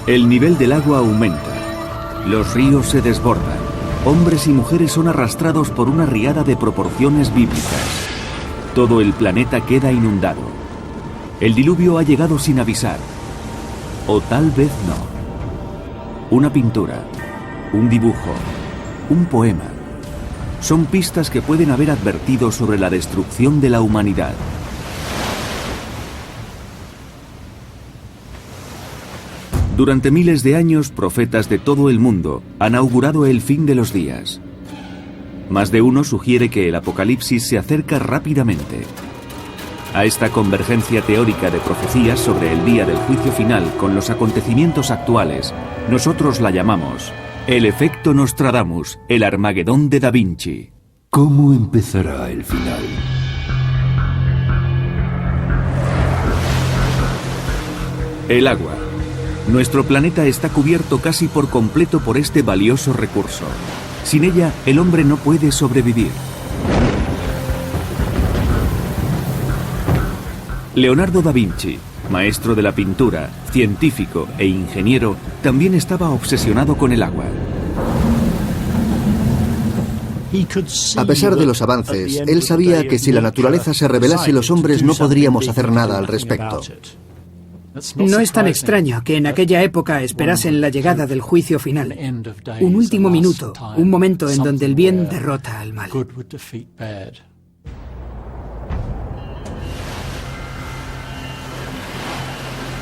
El nivel del agua aumenta. Los ríos se desbordan. Hombres y mujeres son arrastrados por una riada de proporciones bíblicas. Todo el planeta queda inundado. El diluvio ha llegado sin avisar. O tal vez no. Una pintura, un dibujo, un poema. Son pistas que pueden haber advertido sobre la destrucción de la humanidad. Durante miles de años, profetas de todo el mundo han augurado el fin de los días. Más de uno sugiere que el apocalipsis se acerca rápidamente. A esta convergencia teórica de profecías sobre el día del juicio final con los acontecimientos actuales, nosotros la llamamos el efecto Nostradamus, el Armagedón de Da Vinci. ¿Cómo empezará el final? El agua. Nuestro planeta está cubierto casi por completo por este valioso recurso. Sin ella, el hombre no puede sobrevivir. Leonardo da Vinci, maestro de la pintura, científico e ingeniero, también estaba obsesionado con el agua. A pesar de los avances, él sabía que si la naturaleza se rebelase, los hombres no podríamos hacer nada al respecto. No es tan extraño que en aquella época esperasen la llegada del juicio final. Un último minuto, un momento en donde el bien derrota al mal.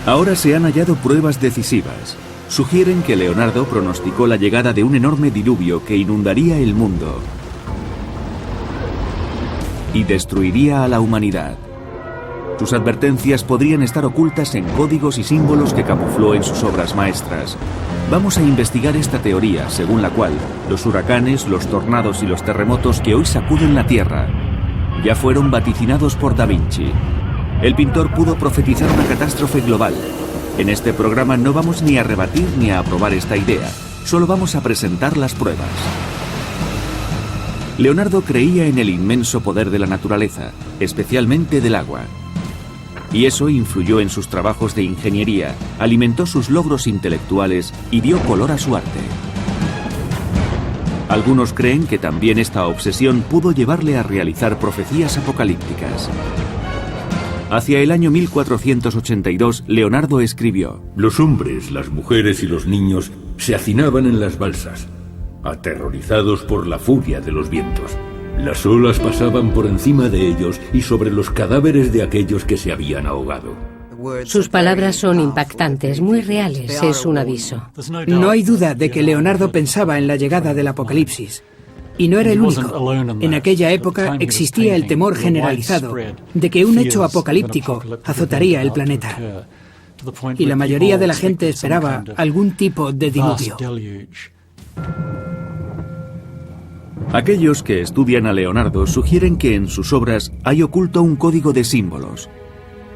Ahora se han hallado pruebas decisivas. Sugieren que Leonardo pronosticó la llegada de un enorme diluvio que inundaría el mundo y destruiría a la humanidad. Sus advertencias podrían estar ocultas en códigos y símbolos que camufló en sus obras maestras. Vamos a investigar esta teoría, según la cual los huracanes, los tornados y los terremotos que hoy sacuden la Tierra ya fueron vaticinados por Da Vinci. El pintor pudo profetizar una catástrofe global. En este programa no vamos ni a rebatir ni a aprobar esta idea, solo vamos a presentar las pruebas. Leonardo creía en el inmenso poder de la naturaleza, especialmente del agua. Y eso influyó en sus trabajos de ingeniería, alimentó sus logros intelectuales y dio color a su arte. Algunos creen que también esta obsesión pudo llevarle a realizar profecías apocalípticas. Hacia el año 1482, Leonardo escribió: Los hombres, las mujeres y los niños se hacinaban en las balsas, aterrorizados por la furia de los vientos. Las olas pasaban por encima de ellos y sobre los cadáveres de aquellos que se habían ahogado. Sus palabras son impactantes, muy reales, es un aviso. No hay duda de que Leonardo pensaba en la llegada del apocalipsis. Y no era el único. En aquella época existía el temor generalizado de que un hecho apocalíptico azotaría el planeta. Y la mayoría de la gente esperaba algún tipo de diluvio. Aquellos que estudian a Leonardo sugieren que en sus obras hay oculto un código de símbolos.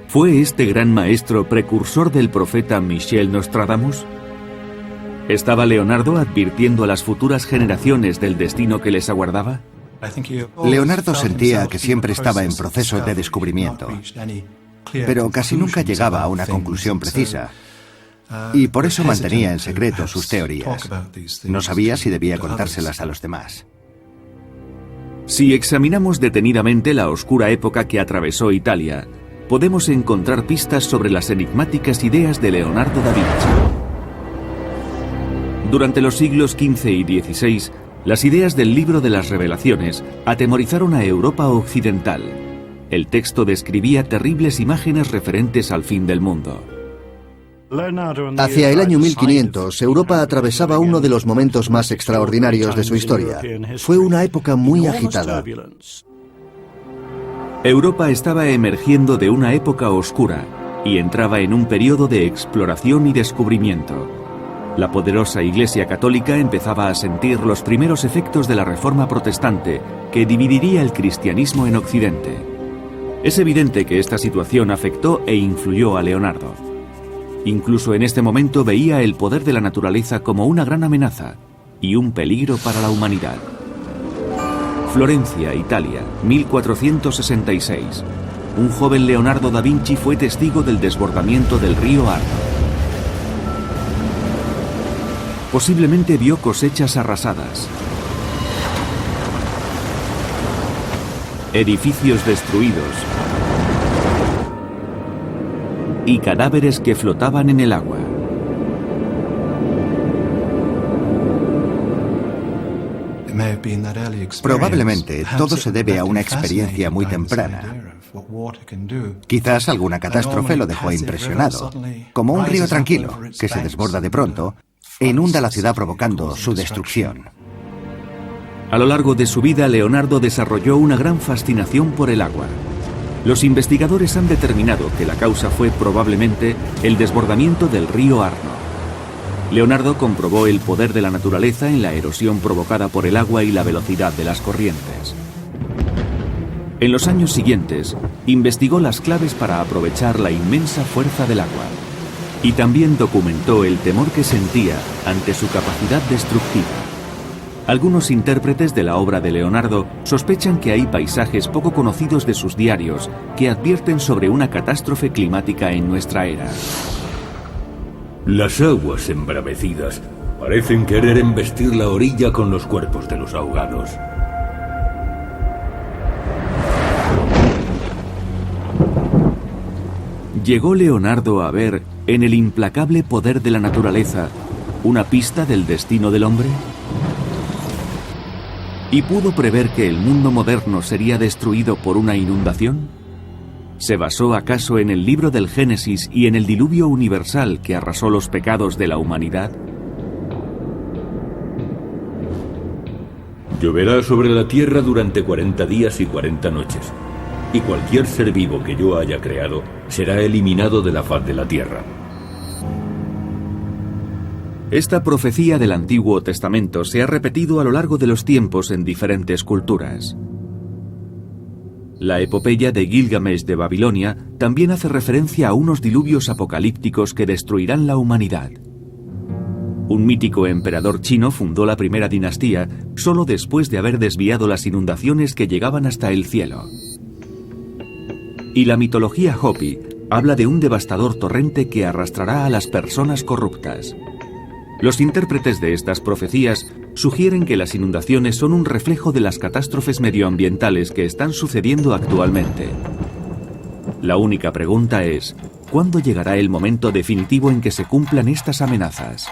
¿Fue este gran maestro precursor del profeta Michel Nostradamus? ¿Estaba Leonardo advirtiendo a las futuras generaciones del destino que les aguardaba? Leonardo sentía que siempre estaba en proceso de descubrimiento, pero casi nunca llegaba a una conclusión precisa. Y por eso mantenía en secreto sus teorías. No sabía si debía contárselas a los demás. Si examinamos detenidamente la oscura época que atravesó Italia, podemos encontrar pistas sobre las enigmáticas ideas de Leonardo da Vinci. Durante los siglos XV y XVI, las ideas del Libro de las Revelaciones atemorizaron a Europa occidental. El texto describía terribles imágenes referentes al fin del mundo. Hacia el año 1500, Europa atravesaba uno de los momentos más extraordinarios de su historia. Fue una época muy agitada. Europa estaba emergiendo de una época oscura y entraba en un periodo de exploración y descubrimiento. La poderosa Iglesia Católica empezaba a sentir los primeros efectos de la Reforma Protestante, que dividiría el cristianismo en Occidente. Es evidente que esta situación afectó e influyó a Leonardo. Incluso en este momento veía el poder de la naturaleza como una gran amenaza y un peligro para la humanidad. Florencia, Italia, 1466. Un joven Leonardo da Vinci fue testigo del desbordamiento del río Arno. Posiblemente vio cosechas arrasadas, edificios destruidos y cadáveres que flotaban en el agua. Probablemente todo se debe a una experiencia muy temprana. Quizás alguna catástrofe lo dejó impresionado, como un río tranquilo que se desborda de pronto e inunda la ciudad provocando su destrucción. A lo largo de su vida, Leonardo desarrolló una gran fascinación por el agua. Los investigadores han determinado que la causa fue probablemente el desbordamiento del río Arno. Leonardo comprobó el poder de la naturaleza en la erosión provocada por el agua y la velocidad de las corrientes. En los años siguientes, investigó las claves para aprovechar la inmensa fuerza del agua y también documentó el temor que sentía ante su capacidad destructiva. Algunos intérpretes de la obra de Leonardo sospechan que hay paisajes poco conocidos de sus diarios que advierten sobre una catástrofe climática en nuestra era. Las aguas embravecidas parecen querer embestir la orilla con los cuerpos de los ahogados. ¿Llegó Leonardo a ver, en el implacable poder de la naturaleza, una pista del destino del hombre? ¿Y pudo prever que el mundo moderno sería destruido por una inundación? ¿Se basó acaso en el libro del Génesis y en el diluvio universal que arrasó los pecados de la humanidad? Lloverá sobre la tierra durante 40 días y 40 noches, y cualquier ser vivo que yo haya creado será eliminado de la faz de la tierra. Esta profecía del Antiguo Testamento se ha repetido a lo largo de los tiempos en diferentes culturas. La epopeya de Gilgamesh de Babilonia también hace referencia a unos diluvios apocalípticos que destruirán la humanidad. Un mítico emperador chino fundó la primera dinastía solo después de haber desviado las inundaciones que llegaban hasta el cielo. Y la mitología Hopi habla de un devastador torrente que arrastrará a las personas corruptas. Los intérpretes de estas profecías sugieren que las inundaciones son un reflejo de las catástrofes medioambientales que están sucediendo actualmente. La única pregunta es, ¿cuándo llegará el momento definitivo en que se cumplan estas amenazas?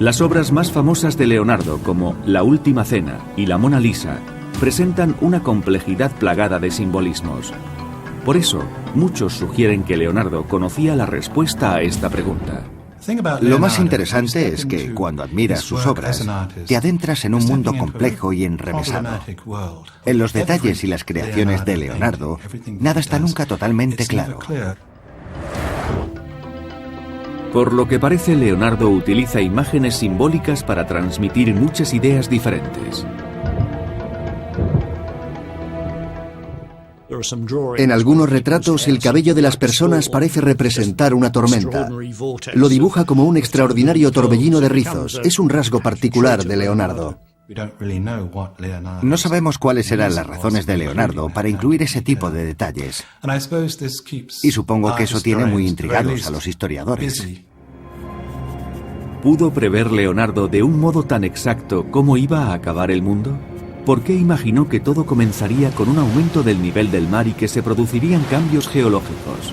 Las obras más famosas de Leonardo, como La Última Cena y La Mona Lisa, presentan una complejidad plagada de simbolismos. Por eso, muchos sugieren que Leonardo conocía la respuesta a esta pregunta. Lo más interesante es que cuando admiras sus obras, te adentras en un mundo complejo y enrevesado. En los detalles y las creaciones de Leonardo, nada está nunca totalmente claro. Por lo que parece, Leonardo utiliza imágenes simbólicas para transmitir muchas ideas diferentes. En algunos retratos, el cabello de las personas parece representar una tormenta. Lo dibuja como un extraordinario torbellino de rizos. Es un rasgo particular de Leonardo. No sabemos cuáles eran las razones de Leonardo para incluir ese tipo de detalles. Y supongo que eso tiene muy intrigados a los historiadores. ¿Pudo prever Leonardo de un modo tan exacto cómo iba a acabar el mundo? ¿Por qué imaginó que todo comenzaría con un aumento del nivel del mar y que se producirían cambios geológicos?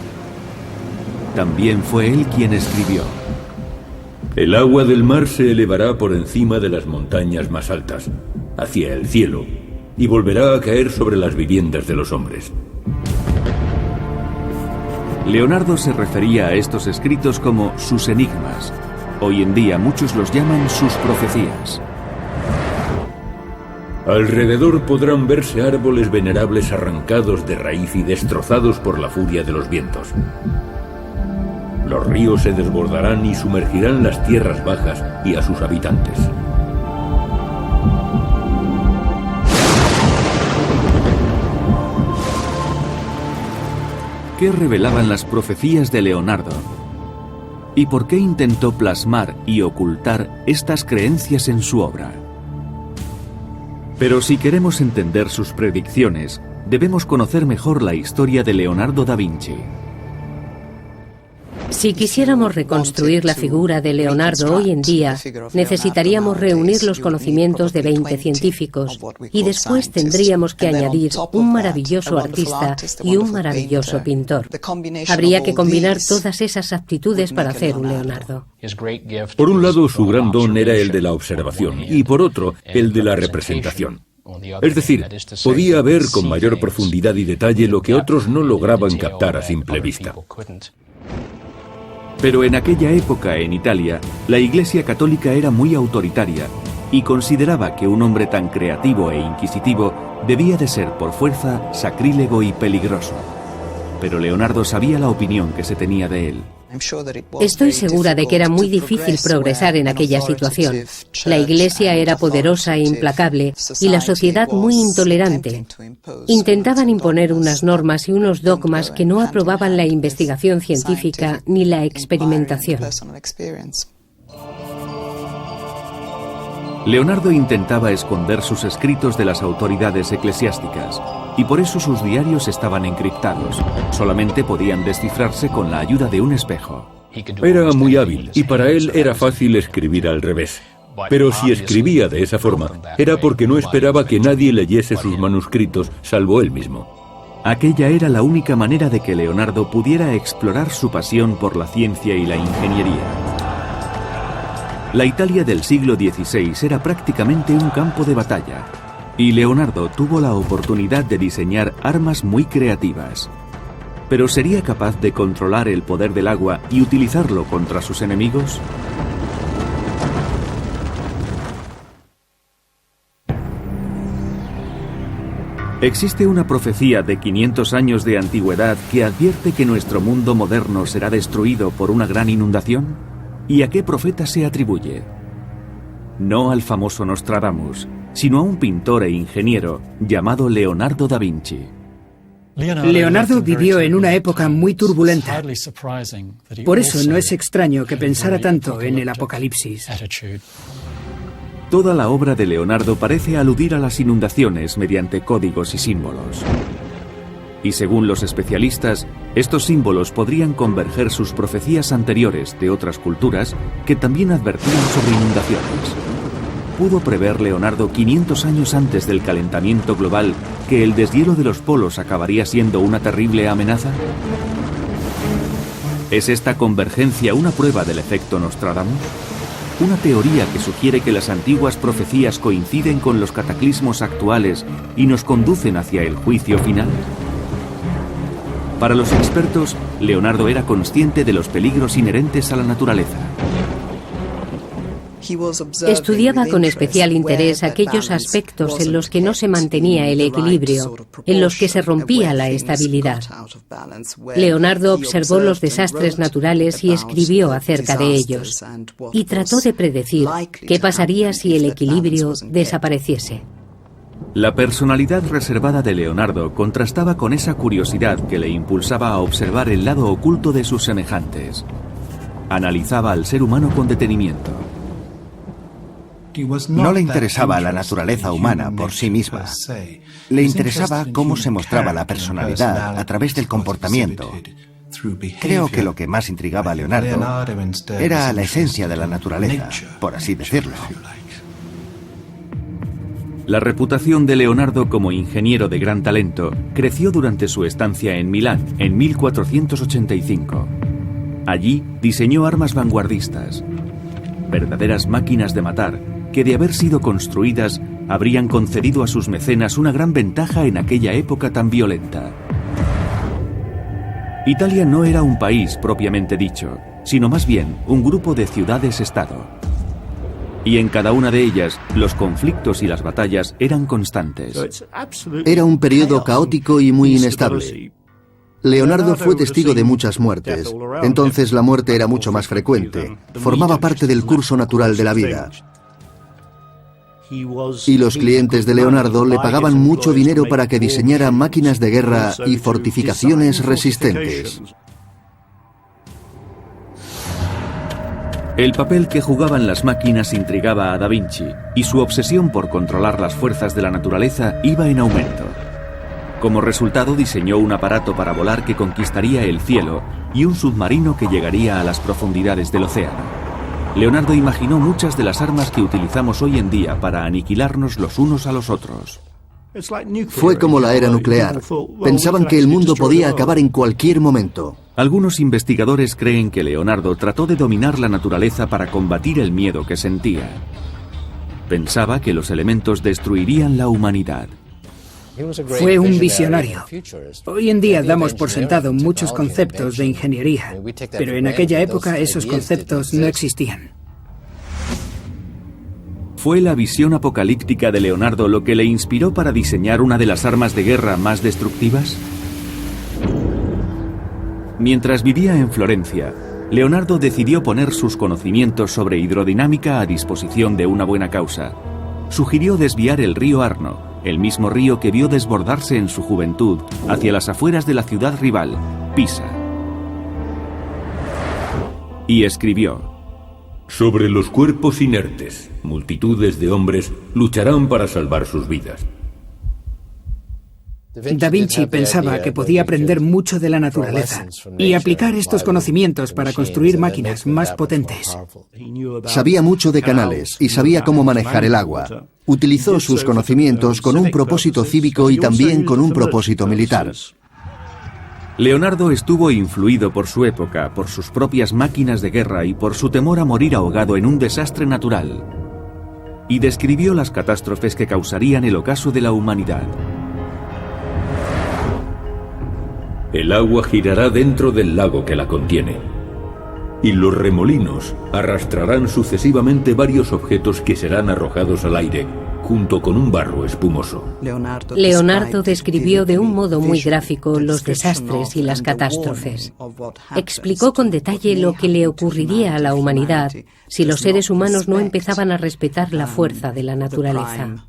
También fue él quien escribió: El agua del mar se elevará por encima de las montañas más altas, hacia el cielo, y volverá a caer sobre las viviendas de los hombres. Leonardo se refería a estos escritos como sus enigmas. Hoy en día muchos los llaman sus profecías. Alrededor podrán verse árboles venerables arrancados de raíz y destrozados por la furia de los vientos. Los ríos se desbordarán y sumergirán las tierras bajas y a sus habitantes. ¿Qué revelaban las profecías de Leonardo? ¿Y por qué intentó plasmar y ocultar estas creencias en su obra? Pero si queremos entender sus predicciones, debemos conocer mejor la historia de Leonardo da Vinci. Si quisiéramos reconstruir la figura de Leonardo hoy en día, necesitaríamos reunir los conocimientos de 20 científicos y después tendríamos que añadir un maravilloso artista y un maravilloso pintor. Habría que combinar todas esas aptitudes para hacer un Leonardo. Por un lado, su gran don era el de la observación y por otro, el de la representación. Es decir, podía ver con mayor profundidad y detalle lo que otros no lograban captar a simple vista. Pero en aquella época en Italia, la Iglesia católica era muy autoritaria y consideraba que un hombre tan creativo e inquisitivo debía de ser por fuerza sacrílego y peligroso. Pero Leonardo sabía la opinión que se tenía de él. Estoy segura de que era muy difícil progresar en aquella situación. La Iglesia era poderosa e implacable y la sociedad muy intolerante. Intentaban imponer unas normas y unos dogmas que no aprobaban la investigación científica ni la experimentación. Leonardo intentaba esconder sus escritos de las autoridades eclesiásticas y por eso sus diarios estaban encriptados. Solamente podían descifrarse con la ayuda de un espejo. Era muy hábil y para él era fácil escribir al revés. Pero si escribía de esa forma, era porque no esperaba que nadie leyese sus manuscritos, salvo él mismo. Aquella era la única manera de que Leonardo pudiera explorar su pasión por la ciencia y la ingeniería. La Italia del siglo XVI era prácticamente un campo de batalla, y Leonardo tuvo la oportunidad de diseñar armas muy creativas. ¿Pero sería capaz de controlar el poder del agua y utilizarlo contra sus enemigos? Existe una profecía de 500 años de antigüedad que advierte que nuestro mundo moderno será destruido por una gran inundación. ¿Y a qué profeta se atribuye? No al famoso Nostradamus, sino a un pintor e ingeniero llamado Leonardo da Vinci. Leonardo vivió en una época muy turbulenta. Por eso no es extraño que pensara tanto en el Apocalipsis. Toda la obra de Leonardo parece aludir a las inundaciones mediante códigos y símbolos. Y según los especialistas, estos símbolos podrían converger sus profecías anteriores de otras culturas que también advertían sobre inundaciones. ¿Pudo prever Leonardo 500 años antes del calentamiento global que el deshielo de los polos acabaría siendo una terrible amenaza? ¿Es esta convergencia una prueba del efecto Nostradamus? ¿Una teoría que sugiere que las antiguas profecías coinciden con los cataclismos actuales y nos conducen hacia el juicio final? Para los expertos, Leonardo era consciente de los peligros inherentes a la naturaleza. Estudiaba con especial interés aquellos aspectos en los que no se mantenía el equilibrio, en los que se rompía la estabilidad. Leonardo observó los desastres naturales y escribió acerca de ellos, y trató de predecir qué pasaría si el equilibrio desapareciese. La personalidad reservada de Leonardo contrastaba con esa curiosidad que le impulsaba a observar el lado oculto de sus semejantes. Analizaba al ser humano con detenimiento. No le interesaba la naturaleza humana por sí misma. Le interesaba cómo se mostraba la personalidad a través del comportamiento. Creo que lo que más intrigaba a Leonardo era la esencia de la naturaleza, por así decirlo. La reputación de Leonardo como ingeniero de gran talento creció durante su estancia en Milán en 1485. Allí diseñó armas vanguardistas, verdaderas máquinas de matar que, de haber sido construidas, habrían concedido a sus mecenas una gran ventaja en aquella época tan violenta. Italia no era un país propiamente dicho, sino más bien un grupo de ciudades-estado. Y en cada una de ellas, los conflictos y las batallas eran constantes. Era un periodo caótico y muy inestable. Leonardo fue testigo de muchas muertes. Entonces la muerte era mucho más frecuente. Formaba parte del curso natural de la vida. Y los clientes de Leonardo le pagaban mucho dinero para que diseñara máquinas de guerra y fortificaciones resistentes. El papel que jugaban las máquinas intrigaba a Da Vinci, y su obsesión por controlar las fuerzas de la naturaleza iba en aumento. Como resultado, diseñó un aparato para volar que conquistaría el cielo y un submarino que llegaría a las profundidades del océano. Leonardo imaginó muchas de las armas que utilizamos hoy en día para aniquilarnos los unos a los otros. Fue como la era nuclear. Pensaban que el mundo podía acabar en cualquier momento. Algunos investigadores creen que Leonardo trató de dominar la naturaleza para combatir el miedo que sentía. Pensaba que los elementos destruirían la humanidad. Fue un visionario. Hoy en día damos por sentado muchos conceptos de ingeniería, pero en aquella época esos conceptos no existían. ¿Fue la visión apocalíptica de Leonardo lo que le inspiró para diseñar una de las armas de guerra más destructivas? Mientras vivía en Florencia, Leonardo decidió poner sus conocimientos sobre hidrodinámica a disposición de una buena causa. Sugirió desviar el río Arno, el mismo río que vio desbordarse en su juventud hacia las afueras de la ciudad rival, Pisa. Y escribió: sobre los cuerpos inertes, multitudes de hombres lucharán para salvar sus vidas. Da Vinci pensaba que podía aprender mucho de la naturaleza y aplicar estos conocimientos para construir máquinas más potentes. Sabía mucho de canales y sabía cómo manejar el agua. Utilizó sus conocimientos con un propósito cívico y también con un propósito militar. Leonardo estuvo influido por su época, por sus propias máquinas de guerra y por su temor a morir ahogado en un desastre natural. Y describió las catástrofes que causarían el ocaso de la humanidad. El agua girará dentro del lago que la contiene, y los remolinos arrastrarán sucesivamente varios objetos que serán arrojados al aire, junto con un barro espumoso. Leonardo describió de un modo muy gráfico los desastres y las catástrofes. Explicó con detalle lo que le ocurriría a la humanidad si los seres humanos no empezaban a respetar la fuerza de la naturaleza.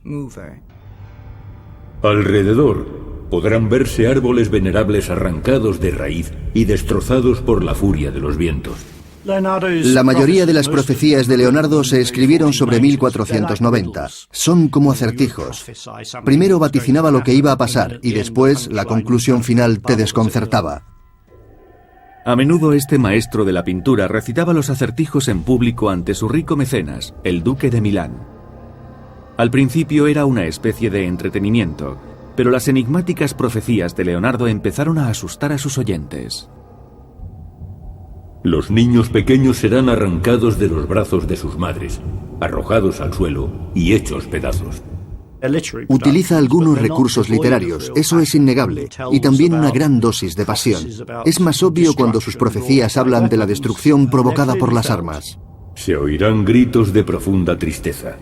Alrededor podrán verse árboles venerables arrancados de raíz y destrozados por la furia de los vientos. La mayoría de las profecías de Leonardo se escribieron sobre 1490. Son como acertijos. Primero vaticinaba lo que iba a pasar y después la conclusión final te desconcertaba. A menudo este maestro de la pintura recitaba los acertijos en público ante su rico mecenas, el duque de Milán. Al principio era una especie de entretenimiento, pero las enigmáticas profecías de Leonardo empezaron a asustar a sus oyentes. Los niños pequeños serán arrancados de los brazos de sus madres, arrojados al suelo y hechos pedazos. Utiliza algunos recursos literarios, eso es innegable, y también una gran dosis de pasión. Es más obvio cuando sus profecías hablan de la destrucción provocada por las armas. Se oirán gritos de profunda tristeza,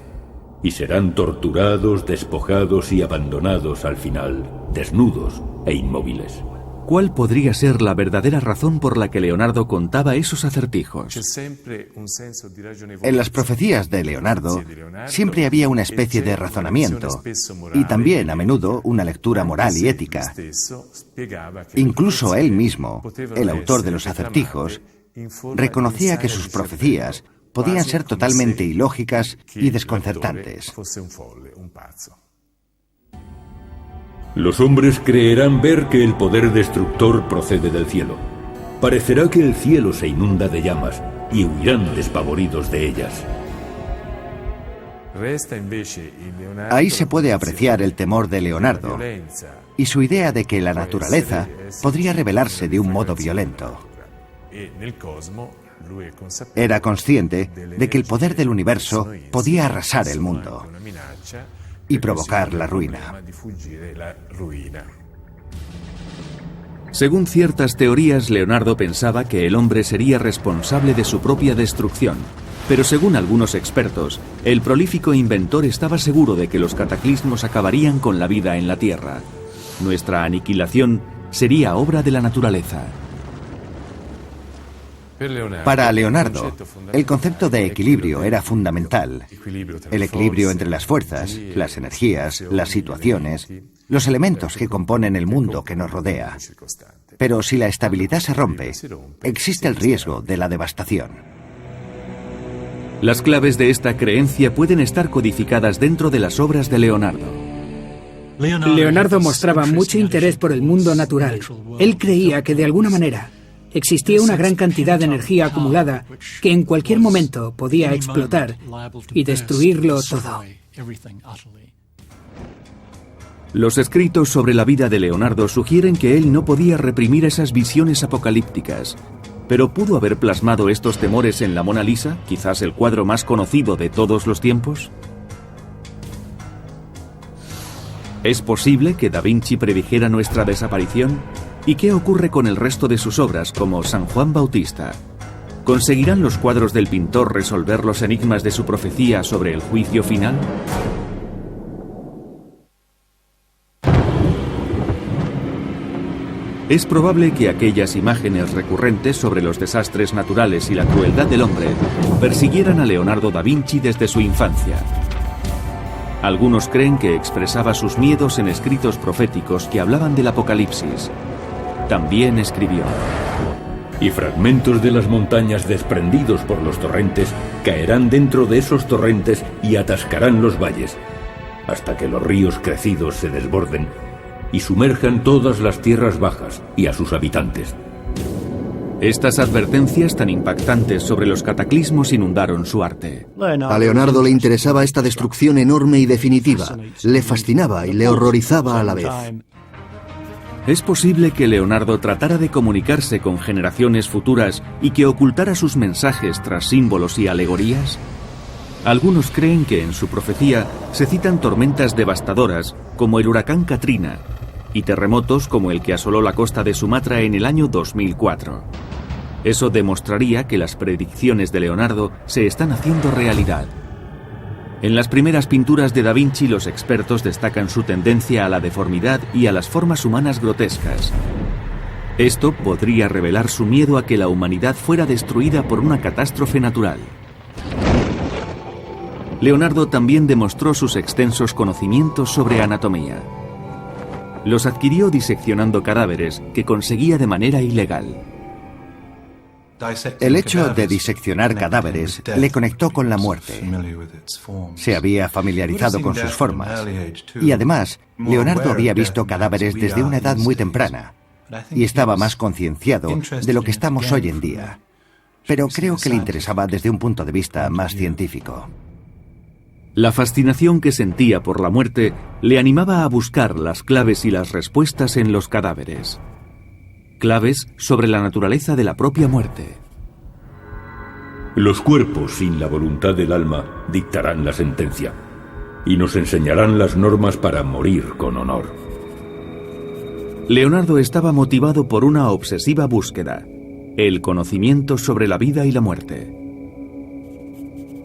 y serán torturados, despojados y abandonados al final, desnudos e inmóviles. ¿Cuál podría ser la verdadera razón por la que Leonardo contaba esos acertijos? En las profecías de Leonardo siempre había una especie de razonamiento y también a menudo una lectura moral y ética. Incluso él mismo, el autor de los acertijos, reconocía que sus profecías podían ser totalmente ilógicas y desconcertantes. Los hombres creerán ver que el poder destructor procede del cielo. Parecerá que el cielo se inunda de llamas y huirán despavoridos de ellas. Ahí se puede apreciar el temor de Leonardo y su idea de que la naturaleza podría rebelarse de un modo violento. Era consciente de que el poder del universo podía arrasar el mundo y provocar la ruina. Según ciertas teorías, Leonardo pensaba que el hombre sería responsable de su propia destrucción, pero según algunos expertos, el prolífico inventor estaba seguro de que los cataclismos acabarían con la vida en la Tierra. Nuestra aniquilación sería obra de la naturaleza. Para Leonardo, el concepto de equilibrio era fundamental. El equilibrio entre las fuerzas, las energías, las situaciones, los elementos que componen el mundo que nos rodea. Pero si la estabilidad se rompe, existe el riesgo de la devastación. Las claves de esta creencia pueden estar codificadas dentro de las obras de Leonardo. Leonardo mostraba mucho interés por el mundo natural. Él creía que de alguna manera existía una gran cantidad de energía acumulada que en cualquier momento podía explotar y destruirlo todo. Los escritos sobre la vida de Leonardo sugieren que él no podía reprimir esas visiones apocalípticas, pero ¿pudo haber plasmado estos temores en la Mona Lisa, quizás el cuadro más conocido de todos los tiempos? ¿Es posible que Da Vinci predijera nuestra desaparición? ¿Y qué ocurre con el resto de sus obras, como San Juan Bautista? ¿Conseguirán los cuadros del pintor resolver los enigmas de su profecía sobre el juicio final? Es probable que aquellas imágenes recurrentes sobre los desastres naturales y la crueldad del hombre persiguieran a Leonardo da Vinci desde su infancia. Algunos creen que expresaba sus miedos en escritos proféticos que hablaban del apocalipsis. También escribió: y fragmentos de las montañas desprendidos por los torrentes caerán dentro de esos torrentes y atascarán los valles, hasta que los ríos crecidos se desborden y sumerjan todas las tierras bajas y a sus habitantes. Estas advertencias tan impactantes sobre los cataclismos inundaron su arte. A Leonardo le interesaba esta destrucción enorme y definitiva. Le fascinaba y le horrorizaba a la vez. ¿Es posible que Leonardo tratara de comunicarse con generaciones futuras y que ocultara sus mensajes tras símbolos y alegorías? Algunos creen que en su profecía se citan tormentas devastadoras como el huracán Katrina y terremotos como el que asoló la costa de Sumatra en el año 2004. Eso demostraría que las predicciones de Leonardo se están haciendo realidad. En las primeras pinturas de Da Vinci, los expertos destacan su tendencia a la deformidad y a las formas humanas grotescas. Esto podría revelar su miedo a que la humanidad fuera destruida por una catástrofe natural. Leonardo también demostró sus extensos conocimientos sobre anatomía. Los adquirió diseccionando cadáveres que conseguía de manera ilegal. El hecho de diseccionar cadáveres le conectó con la muerte. Se había familiarizado con sus formas. Y además, Leonardo había visto cadáveres desde una edad muy temprana y estaba más concienciado de lo que estamos hoy en día. Pero creo que le interesaba desde un punto de vista más científico. La fascinación que sentía por la muerte le animaba a buscar las claves y las respuestas en los cadáveres. Claves sobre la naturaleza de la propia muerte. Los cuerpos sin la voluntad del alma dictarán la sentencia y nos enseñarán las normas para morir con honor. Leonardo estaba motivado por una obsesiva búsqueda: el conocimiento sobre la vida y la muerte.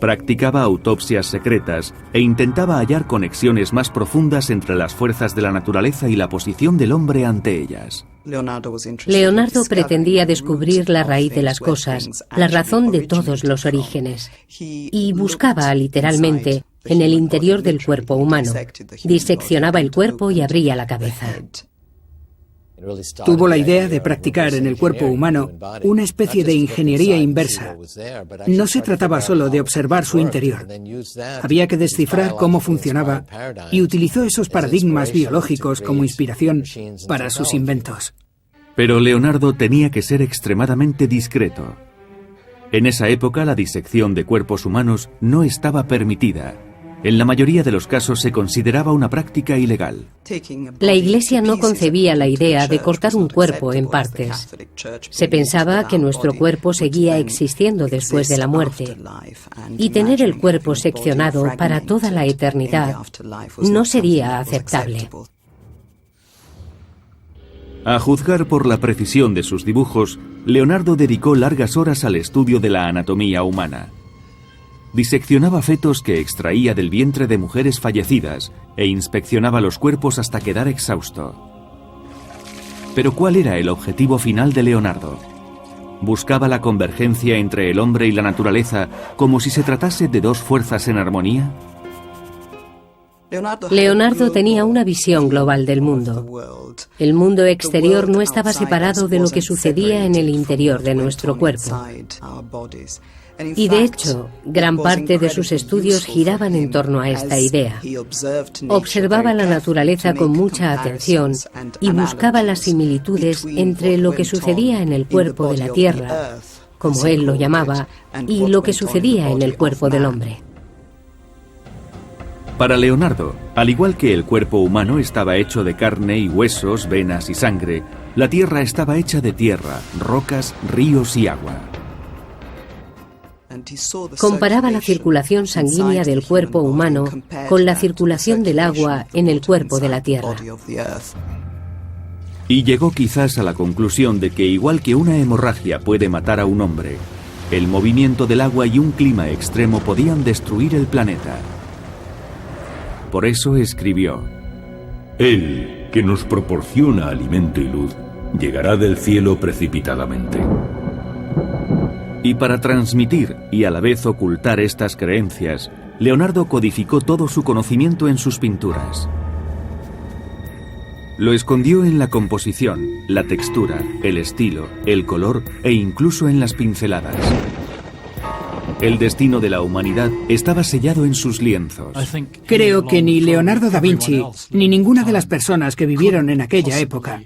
Practicaba autopsias secretas e intentaba hallar conexiones más profundas entre las fuerzas de la naturaleza y la posición del hombre ante ellas. Leonardo pretendía descubrir la raíz de las cosas, la razón de todos los orígenes, y buscaba literalmente en el interior del cuerpo humano. Diseccionaba el cuerpo y abría la cabeza. Tuvo la idea de practicar en el cuerpo humano una especie de ingeniería inversa. No se trataba solo de observar su interior. Había que descifrar cómo funcionaba y utilizó esos paradigmas biológicos como inspiración para sus inventos. Pero Leonardo tenía que ser extremadamente discreto. En esa época la disección de cuerpos humanos no estaba permitida. En la mayoría de los casos se consideraba una práctica ilegal. La Iglesia no concebía la idea de cortar un cuerpo en partes. Se pensaba que nuestro cuerpo seguía existiendo después de la muerte, y tener el cuerpo seccionado para toda la eternidad no sería aceptable. A juzgar por la precisión de sus dibujos, Leonardo dedicó largas horas al estudio de la anatomía humana. Diseccionaba fetos que extraía del vientre de mujeres fallecidas e inspeccionaba los cuerpos hasta quedar exhausto. Pero ¿cuál era el objetivo final de Leonardo? ¿Buscaba la convergencia entre el hombre y la naturaleza como si se tratase de dos fuerzas en armonía? Leonardo tenía una visión global del mundo. El mundo exterior no estaba separado de lo que sucedía en el interior de nuestro cuerpo. Y de hecho, gran parte de sus estudios giraban en torno a esta idea. Observaba la naturaleza con mucha atención y buscaba las similitudes entre lo que sucedía en el cuerpo de la tierra, como él lo llamaba, y lo que sucedía en el cuerpo del hombre. Para Leonardo, al igual que el cuerpo humano estaba hecho de carne y huesos, venas y sangre, la tierra estaba hecha de tierra, rocas, ríos y agua. Comparaba la circulación sanguínea del cuerpo humano con la circulación del agua en el cuerpo de la tierra. Y llegó quizás a la conclusión de que igual que una hemorragia puede matar a un hombre, el movimiento del agua y un clima extremo podían destruir el planeta. Por eso escribió: Él, que nos proporciona alimento y luz, llegará del cielo precipitadamente. Y para transmitir y a la vez ocultar estas creencias, Leonardo codificó todo su conocimiento en sus pinturas. Lo escondió en la composición, la textura, el estilo, el color e incluso en las pinceladas. El destino de la humanidad estaba sellado en sus lienzos. Creo que ni Leonardo da Vinci, ni ninguna de las personas que vivieron en aquella época,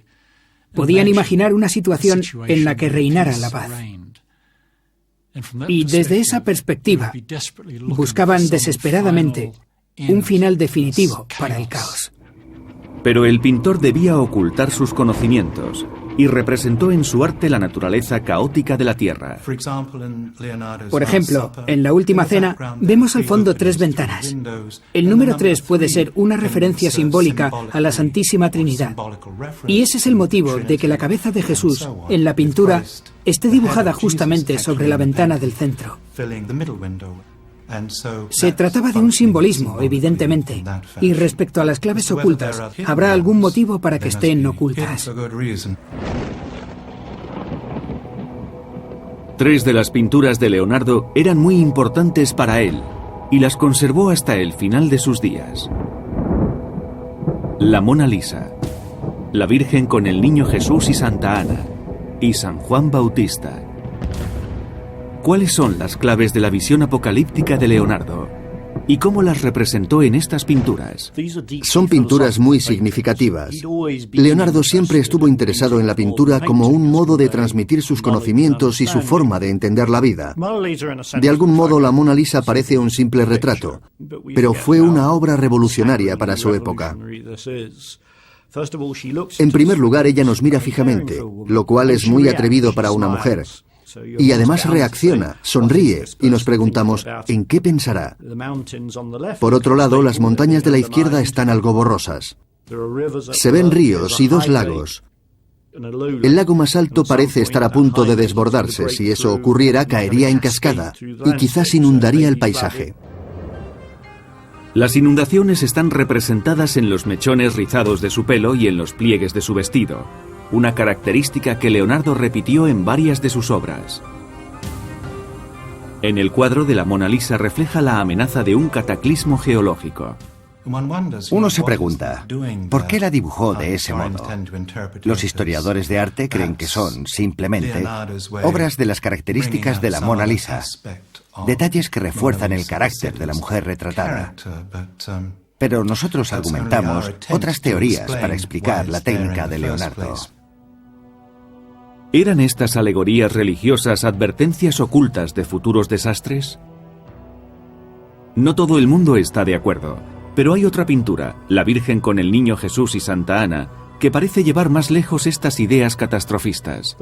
podían imaginar una situación en la que reinara la paz. Y desde esa perspectiva, buscaban desesperadamente un final definitivo para el caos. Pero el pintor debía ocultar sus conocimientos y representó en su arte la naturaleza caótica de la Tierra. Por ejemplo, en la Última Cena vemos al fondo 3 ventanas. El número 3 puede ser una referencia simbólica a la Santísima Trinidad. Y ese es el motivo de que la cabeza de Jesús en la pintura esté dibujada justamente sobre la ventana del centro. Se trataba de un simbolismo, evidentemente, y respecto a las claves ocultas, habrá algún motivo para que estén ocultas. 3 de las pinturas de Leonardo eran muy importantes para él, y las conservó hasta el final de sus días. La Mona Lisa, la Virgen con el Niño Jesús y Santa Ana, y San Juan Bautista. ¿Cuáles son las claves de la visión apocalíptica de Leonardo? ¿Y cómo las representó en estas pinturas? Son pinturas muy significativas. Leonardo siempre estuvo interesado en la pintura como un modo de transmitir sus conocimientos y su forma de entender la vida. De algún modo, la Mona Lisa parece un simple retrato, pero fue una obra revolucionaria para su época. En primer lugar, ella nos mira fijamente, lo cual es muy atrevido para una mujer. Y además reacciona, sonríe, y nos preguntamos, ¿en qué pensará? Por otro lado, las montañas de la izquierda están algo borrosas. Se ven ríos y 2 lagos. El lago más alto parece estar a punto de desbordarse. Si eso ocurriera, caería en cascada y quizás inundaría el paisaje. Las inundaciones están representadas en los mechones rizados de su pelo y en los pliegues de su vestido, una característica que Leonardo repitió en varias de sus obras. En el cuadro de la Mona Lisa refleja la amenaza de un cataclismo geológico. Uno se pregunta, ¿por qué la dibujó de ese modo? Los historiadores de arte creen que son, simplemente, obras de las características de la Mona Lisa, detalles que refuerzan el carácter de la mujer retratada. Pero nosotros argumentamos otras teorías para explicar la técnica de Leonardo. ¿Eran estas alegorías religiosas advertencias ocultas de futuros desastres? No todo el mundo está de acuerdo, pero hay otra pintura, la Virgen con el Niño Jesús y Santa Ana, que parece llevar más lejos estas ideas catastrofistas.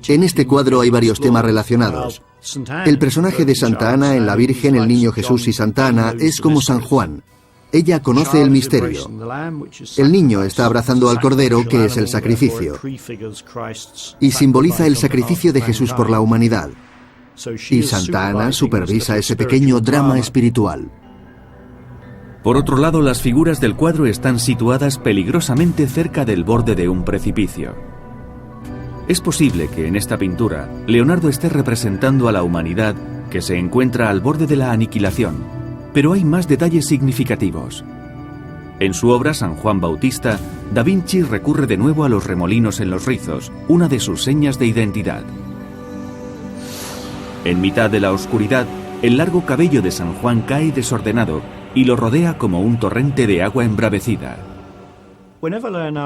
En este cuadro hay varios temas relacionados. El personaje de Santa Ana en la Virgen, el Niño Jesús y Santa Ana es como San Juan. Ella conoce el misterio. El niño está abrazando al Cordero, que es el sacrificio, y simboliza el sacrificio de Jesús por la humanidad. Y Santa Ana supervisa ese pequeño drama espiritual. Por otro lado, las figuras del cuadro están situadas peligrosamente cerca del borde de un precipicio. Es posible que en esta pintura Leonardo esté representando a la humanidad que se encuentra al borde de la aniquilación. Pero hay más detalles significativos. En su obra San Juan Bautista, Da Vinci recurre de nuevo a los remolinos en los rizos, una de sus señas de identidad. En mitad de la oscuridad, el largo cabello de San Juan cae desordenado y lo rodea como un torrente de agua embravecida.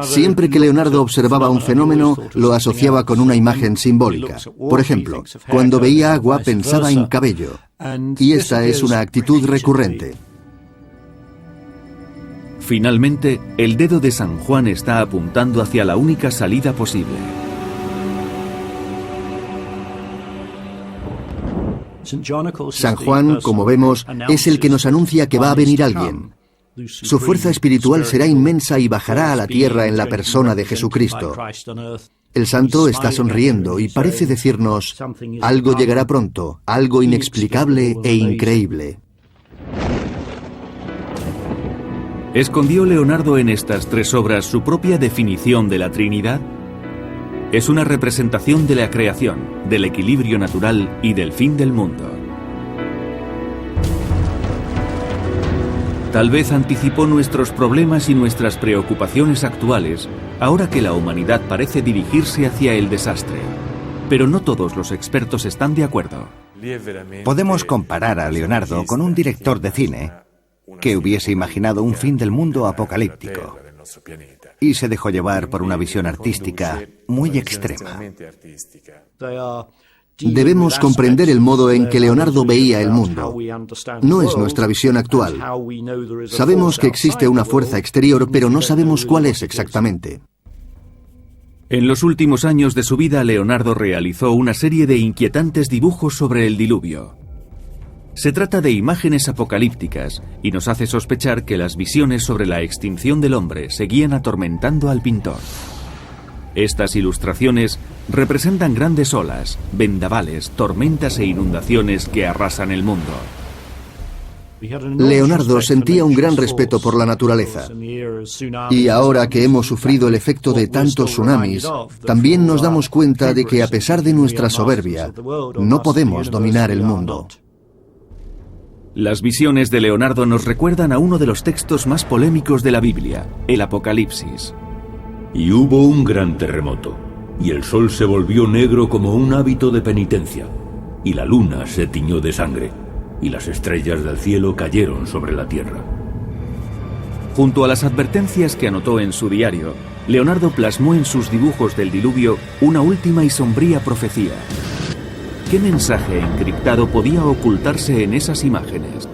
Siempre que Leonardo observaba un fenómeno, lo asociaba con una imagen simbólica. Por ejemplo, cuando veía agua pensaba en cabello. Y esta es una actitud recurrente. Finalmente, el dedo de San Juan está apuntando hacia la única salida posible. San Juan, como vemos, es el que nos anuncia que va a venir alguien. Su fuerza espiritual será inmensa y bajará a la tierra en la persona de Jesucristo. El santo está sonriendo y parece decirnos, algo llegará pronto, algo inexplicable e increíble. ¿Escondió Leonardo en estas tres obras su propia definición de la Trinidad? Es una representación de la creación, del equilibrio natural y del fin del mundo. Tal vez anticipó nuestros problemas y nuestras preocupaciones actuales, ahora que la humanidad parece dirigirse hacia el desastre. Pero no todos los expertos están de acuerdo. Podemos comparar a Leonardo con un director de cine que hubiese imaginado un fin del mundo apocalíptico y se dejó llevar por una visión artística muy extrema. Debemos comprender el modo en que Leonardo veía el mundo. No es nuestra visión actual. Sabemos que existe una fuerza exterior, pero no sabemos cuál es exactamente. En los últimos años de su vida, Leonardo realizó una serie de inquietantes dibujos sobre el diluvio. Se trata de imágenes apocalípticas y nos hace sospechar que las visiones sobre la extinción del hombre seguían atormentando al pintor. Estas ilustraciones representan grandes olas, vendavales, tormentas e inundaciones que arrasan el mundo. Leonardo sentía un gran respeto por la naturaleza. Y ahora que hemos sufrido el efecto de tantos tsunamis, también nos damos cuenta de que a pesar de nuestra soberbia, no podemos dominar el mundo. Las visiones de Leonardo nos recuerdan a uno de los textos más polémicos de la Biblia, el Apocalipsis. Y hubo un gran terremoto, y el sol se volvió negro como un hábito de penitencia, y la luna se tiñó de sangre, y las estrellas del cielo cayeron sobre la tierra. Junto a las advertencias que anotó en su diario, Leonardo plasmó en sus dibujos del diluvio una última y sombría profecía. ¿Qué mensaje encriptado podía ocultarse en esas imágenes?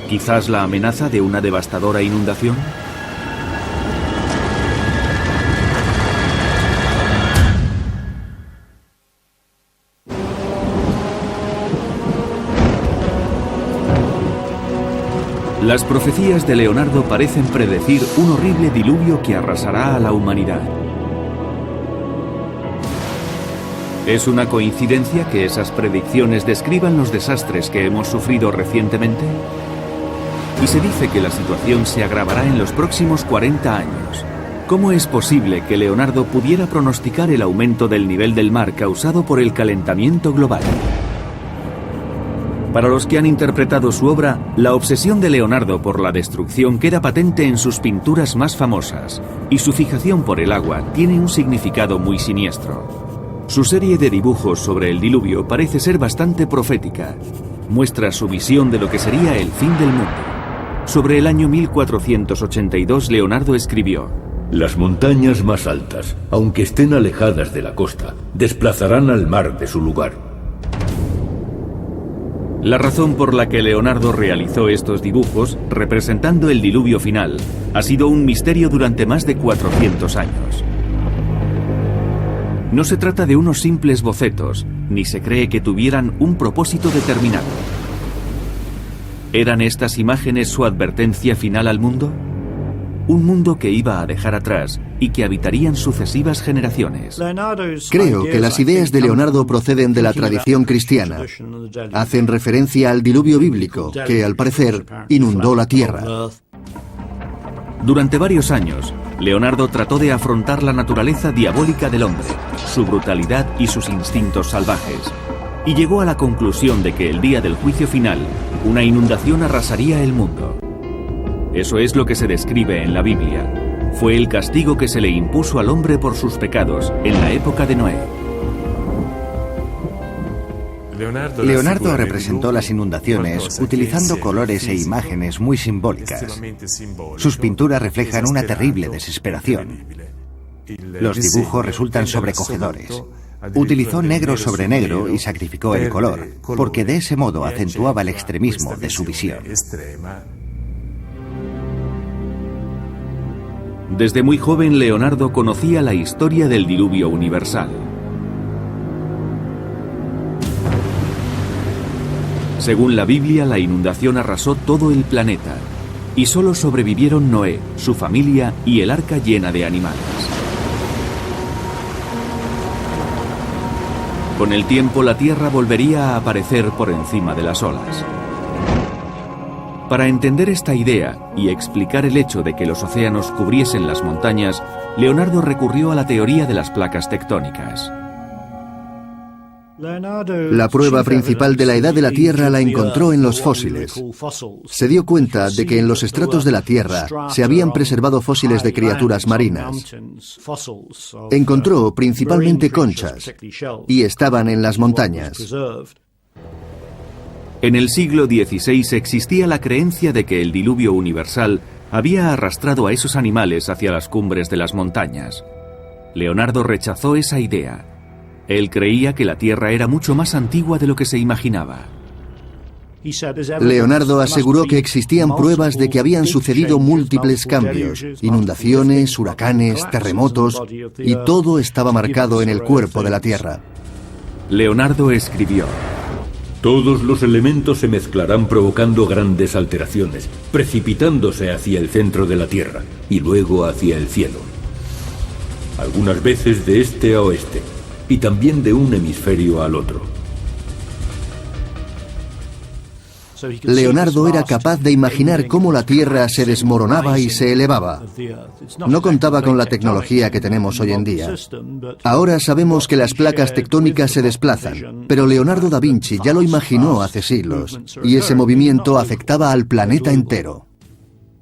¿Quizás la amenaza de una devastadora inundación? Las profecías de Leonardo parecen predecir un horrible diluvio que arrasará a la humanidad. ¿Es una coincidencia que esas predicciones describan los desastres que hemos sufrido recientemente? Y se dice que la situación se agravará en los próximos 40 años. ¿Cómo es posible que Leonardo pudiera pronosticar el aumento del nivel del mar causado por el calentamiento global? Para los que han interpretado su obra, la obsesión de Leonardo por la destrucción queda patente en sus pinturas más famosas, y su fijación por el agua tiene un significado muy siniestro. Su serie de dibujos sobre el diluvio parece ser bastante profética. Muestra su visión de lo que sería el fin del mundo. Sobre el año 1482, Leonardo escribió: Las montañas más altas, aunque estén alejadas de la costa, desplazarán al mar de su lugar. La razón por la que Leonardo realizó estos dibujos, representando el diluvio final, ha sido un misterio durante más de 400 años. No se trata de unos simples bocetos, ni se cree que tuvieran un propósito determinado. ¿Eran estas imágenes su advertencia final al mundo? Un mundo que iba a dejar atrás y que habitarían sucesivas generaciones. Creo que las ideas de Leonardo proceden de la tradición cristiana. Hacen referencia al diluvio bíblico, que al parecer inundó la tierra. Durante varios años, Leonardo trató de afrontar la naturaleza diabólica del hombre, su brutalidad y sus instintos salvajes, y llegó a la conclusión de que el día del juicio final, una inundación arrasaría el mundo. Eso es lo que se describe en la Biblia. Fue el castigo que se le impuso al hombre por sus pecados en la época de Noé. Leonardo representó las inundaciones utilizando colores e imágenes muy simbólicas. Sus pinturas reflejan una terrible desesperación. Los dibujos resultan sobrecogedores. Utilizó negro sobre negro y sacrificó el color, porque de ese modo acentuaba el extremismo de su visión. Desde muy joven, Leonardo conocía la historia del diluvio universal. Según la Biblia, la inundación arrasó todo el planeta y solo sobrevivieron Noé, su familia y el arca llena de animales. Con el tiempo, la Tierra volvería a aparecer por encima de las olas. Para entender esta idea y explicar el hecho de que los océanos cubriesen las montañas, Leonardo recurrió a la teoría de las placas tectónicas. La prueba principal de la edad de la Tierra la encontró en los fósiles. Se dio cuenta de que en los estratos de la Tierra se habían preservado fósiles de criaturas marinas. Encontró principalmente conchas y estaban en las montañas. En el siglo XVI existía la creencia de que el diluvio universal había arrastrado a esos animales hacia las cumbres de las montañas. Leonardo rechazó esa idea. Él creía que la Tierra era mucho más antigua de lo que se imaginaba. Leonardo aseguró que existían pruebas de que habían sucedido múltiples cambios, inundaciones, huracanes, terremotos, y todo estaba marcado en el cuerpo de la Tierra. Leonardo escribió: todos los elementos se mezclarán provocando grandes alteraciones, precipitándose hacia el centro de la Tierra y luego hacia el cielo. Algunas veces de este a oeste, y también de un hemisferio al otro. Leonardo era capaz de imaginar cómo la Tierra se desmoronaba y se elevaba. No contaba con la tecnología que tenemos hoy en día. Ahora sabemos que las placas tectónicas se desplazan, pero Leonardo da Vinci ya lo imaginó hace siglos, y ese movimiento afectaba al planeta entero.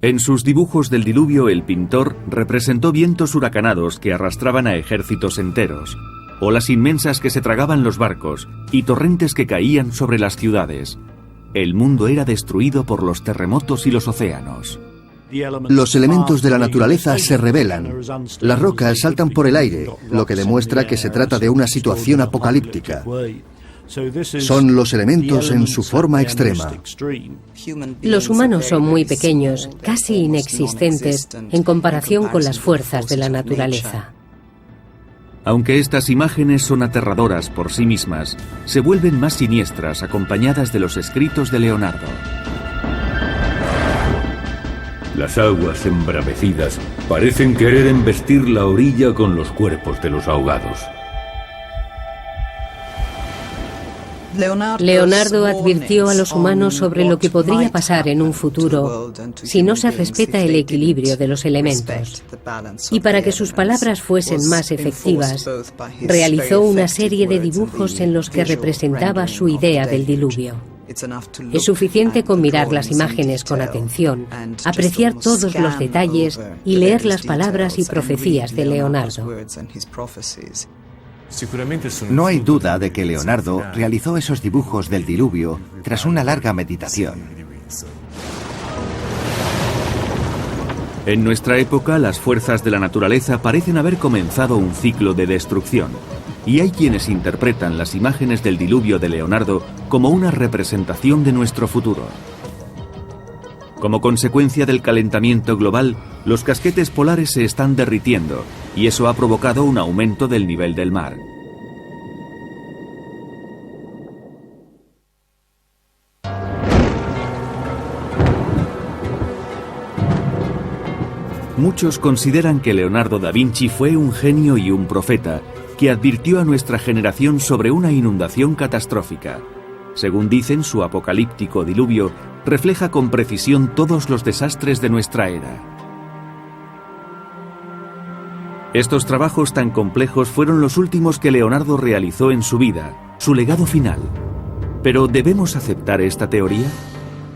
En sus dibujos del diluvio, el pintor representó vientos huracanados que arrastraban a ejércitos enteros, olas inmensas que se tragaban los barcos y torrentes que caían sobre las ciudades. El mundo era destruido por los terremotos y los océanos. Los elementos de la naturaleza se rebelan. Las rocas saltan por el aire, lo que demuestra que se trata de una situación apocalíptica. Son los elementos en su forma extrema. Los humanos son muy pequeños, casi inexistentes, en comparación con las fuerzas de la naturaleza. Aunque estas imágenes son aterradoras por sí mismas, se vuelven más siniestras acompañadas de los escritos de Leonardo. Las aguas embravecidas parecen querer embestir la orilla con los cuerpos de los ahogados. Leonardo advirtió a los humanos sobre lo que podría pasar en un futuro si no se respeta el equilibrio de los elementos. Y para que sus palabras fuesen más efectivas, realizó una serie de dibujos en los que representaba su idea del diluvio. Es suficiente con mirar las imágenes con atención, apreciar todos los detalles y leer las palabras y profecías de Leonardo. No hay duda de que Leonardo realizó esos dibujos del diluvio tras una larga meditación. En nuestra época, las fuerzas de la naturaleza parecen haber comenzado un ciclo de destrucción, y hay quienes interpretan las imágenes del diluvio de Leonardo como una representación de nuestro futuro. Como consecuencia del calentamiento global, los casquetes polares se están derritiendo, y eso ha provocado un aumento del nivel del mar. Muchos consideran que Leonardo da Vinci fue un genio y un profeta que advirtió a nuestra generación sobre una inundación catastrófica. Según dicen, su apocalíptico diluvio refleja con precisión todos los desastres de nuestra era. Estos trabajos tan complejos fueron los últimos que Leonardo realizó en su vida, su legado final. ¿Pero debemos aceptar esta teoría?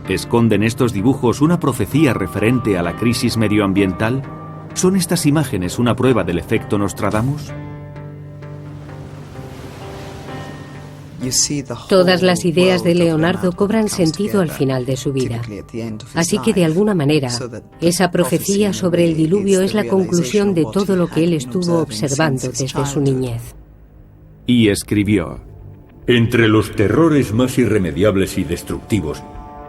¿Esconden estos dibujos una profecía referente a la crisis medioambiental? ¿Son estas imágenes una prueba del efecto Nostradamus? Todas las ideas de Leonardo cobran sentido al final de su vida. Así que, de alguna manera, esa profecía sobre el diluvio es la conclusión de todo lo que él estuvo observando desde su niñez. Y escribió: entre los terrores más irremediables y destructivos,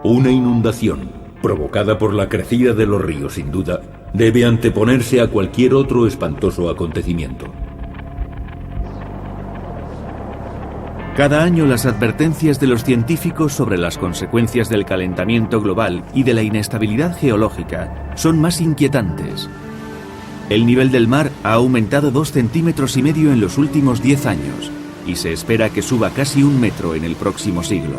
una inundación, provocada por la crecida de los ríos, sin duda, debe anteponerse a cualquier otro espantoso acontecimiento. Cada año las advertencias de los científicos sobre las consecuencias del calentamiento global y de la inestabilidad geológica son más inquietantes. El nivel del mar ha aumentado 2,5 centímetros en los últimos 10 años y se espera que suba casi 1 metro en el próximo siglo.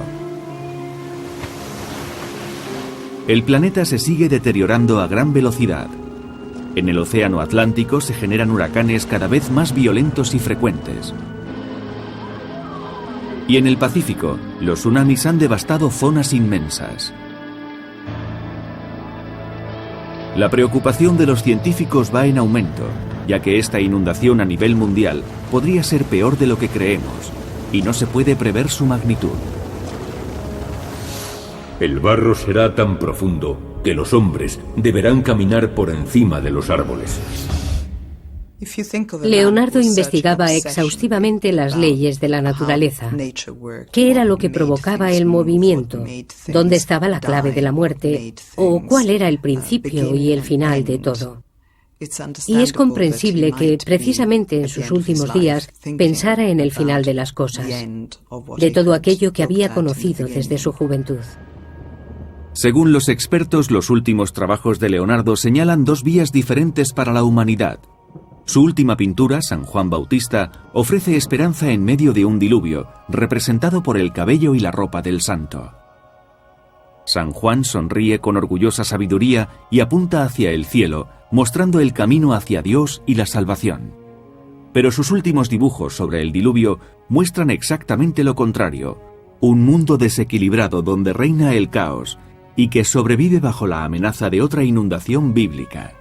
El planeta se sigue deteriorando a gran velocidad. En el océano Atlántico se generan huracanes cada vez más violentos y frecuentes. Y en el Pacífico, los tsunamis han devastado zonas inmensas. La preocupación de los científicos va en aumento, ya que esta inundación a nivel mundial podría ser peor de lo que creemos, y no se puede prever su magnitud. El barro será tan profundo que los hombres deberán caminar por encima de los árboles. Leonardo investigaba exhaustivamente las leyes de la naturaleza. ¿Qué era lo que provocaba el movimiento? ¿Dónde estaba la clave de la muerte? ¿O cuál era el principio y el final de todo? Y es comprensible que, precisamente en sus últimos días, pensara en el final de las cosas, de todo aquello que había conocido desde su juventud. Según los expertos, los últimos trabajos de Leonardo señalan 2 vías diferentes para la humanidad. Su última pintura, San Juan Bautista, ofrece esperanza en medio de un diluvio, representado por el cabello y la ropa del santo. San Juan sonríe con orgullosa sabiduría y apunta hacia el cielo, mostrando el camino hacia Dios y la salvación. Pero sus últimos dibujos sobre el diluvio muestran exactamente lo contrario: un mundo desequilibrado donde reina el caos y que sobrevive bajo la amenaza de otra inundación bíblica.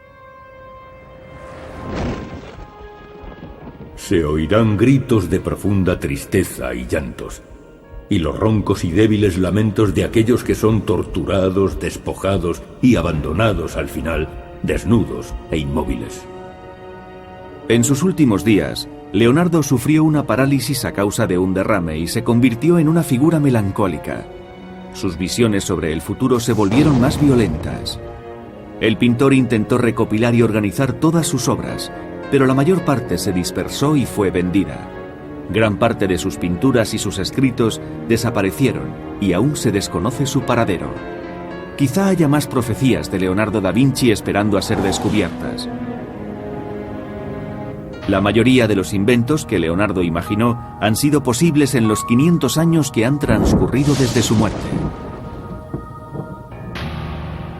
Se oirán gritos de profunda tristeza y llantos, y los roncos y débiles lamentos de aquellos que son torturados, despojados y abandonados al final, desnudos e inmóviles. En sus últimos días, Leonardo sufrió una parálisis a causa de un derrame y se convirtió en una figura melancólica. Sus visiones sobre el futuro se volvieron más violentas. El pintor intentó recopilar y organizar todas sus obras, pero la mayor parte se dispersó y fue vendida. Gran parte de sus pinturas y sus escritos desaparecieron y aún se desconoce su paradero. Quizá haya más profecías de Leonardo da Vinci esperando a ser descubiertas. La mayoría de los inventos que Leonardo imaginó han sido posibles en los 500 años que han transcurrido desde su muerte.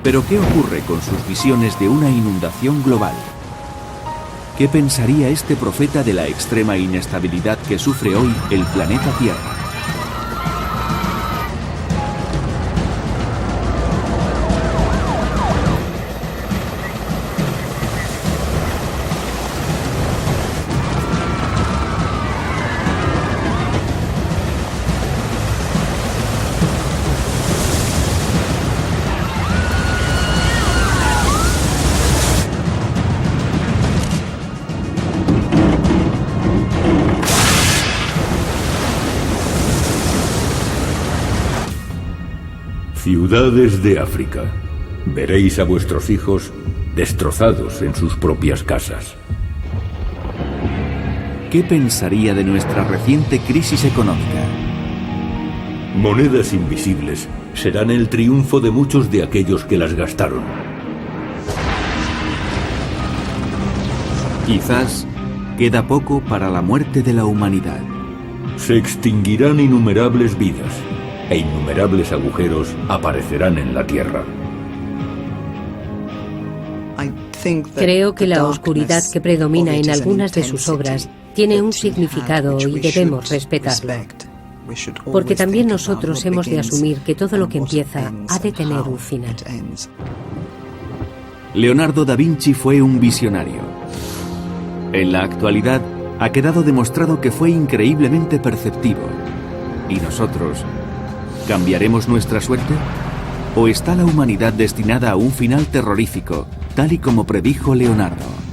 Pero ¿qué ocurre con sus visiones de una inundación global? ¿Qué pensaría este profeta de la extrema inestabilidad que sufre hoy el planeta Tierra? Ciudades de África. Veréis a vuestros hijos destrozados en sus propias casas. ¿Qué pensaría de nuestra reciente crisis económica? Monedas invisibles serán el triunfo de muchos de aquellos que las gastaron. Quizás queda poco para la muerte de la humanidad. Se extinguirán innumerables vidas e innumerables agujeros aparecerán en la Tierra. Creo que la oscuridad que predomina en algunas de sus obras tiene un significado y debemos respetarlo. Porque también nosotros hemos de asumir que todo lo que empieza ha de tener un final. Leonardo da Vinci fue un visionario. En la actualidad ha quedado demostrado que fue increíblemente perceptivo. ¿Y nosotros? ¿Cambiaremos nuestra suerte? ¿O está la humanidad destinada a un final terrorífico, tal y como predijo Leonardo?